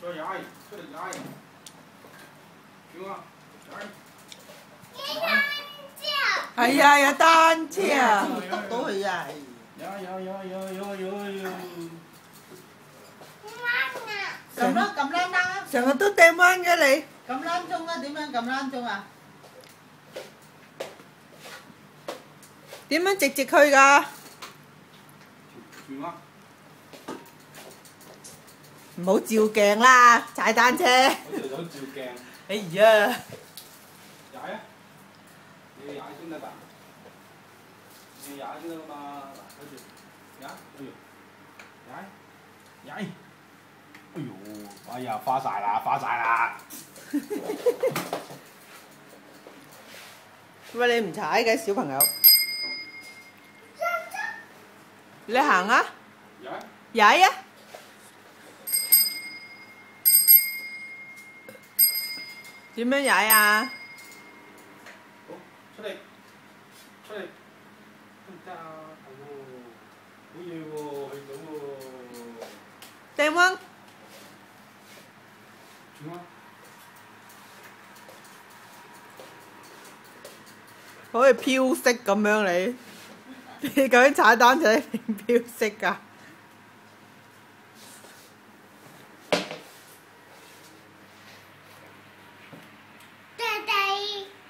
再踩，出嚟踩，叫啊，踩。係啊，有單車啊，篤到佢啊！有。撳啦，撳啦啦！成日都掟彎嘅你。撳欄鐘啊？點樣撳欄鐘啊？點樣直去㗎？唔好照鏡啦，踩單車。我就想照鏡。哎呀！踩啊！你要踩先得㗎。你要踩先得㗎嘛，嗱，跟住踩，哎呦，踩，哎呦，哎呀，花晒啦！喂，你唔踩嘅小朋友？你行啊！踩啊！點樣踩啊？好，出嚟，得唔得啊？好嘢喎，去到喎。掟彎。轉啊！好似飄色咁樣你，你究竟踩單車定飄色㗎？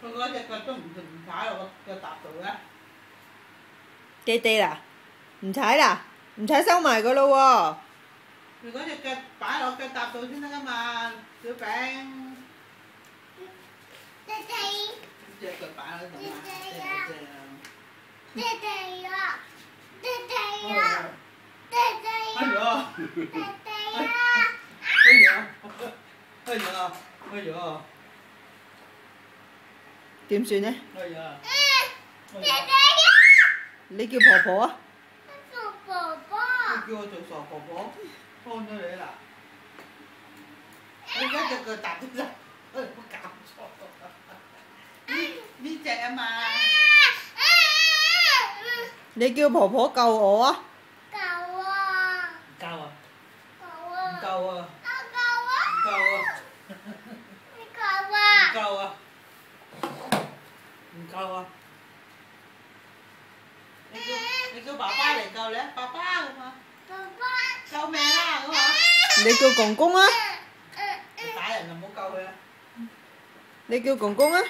佢嗰隻腳都唔踩落個腳踏度嘅。爹爹啦，唔踩啦，唔踩收埋㗎咯喎。你嗰隻腳擺落腳踏度先得㗎嘛，小餅。隻腳擺喺度嘛，哎呀！點算呢？你叫婆婆啊？你叫我做傻婆婆，幫咗你啦！你而家隻腳踏咗啦，冇搞錯。呢隻啊嘛。你叫婆婆救我啊！救啊！唔救啊！唔救啊！唔救啊！唔救啊！你叫爸爸嚟救你啊！爸爸咁啊！救命啊咁啊！你叫公公啊！你打人就唔好救佢啊！你叫公公啊！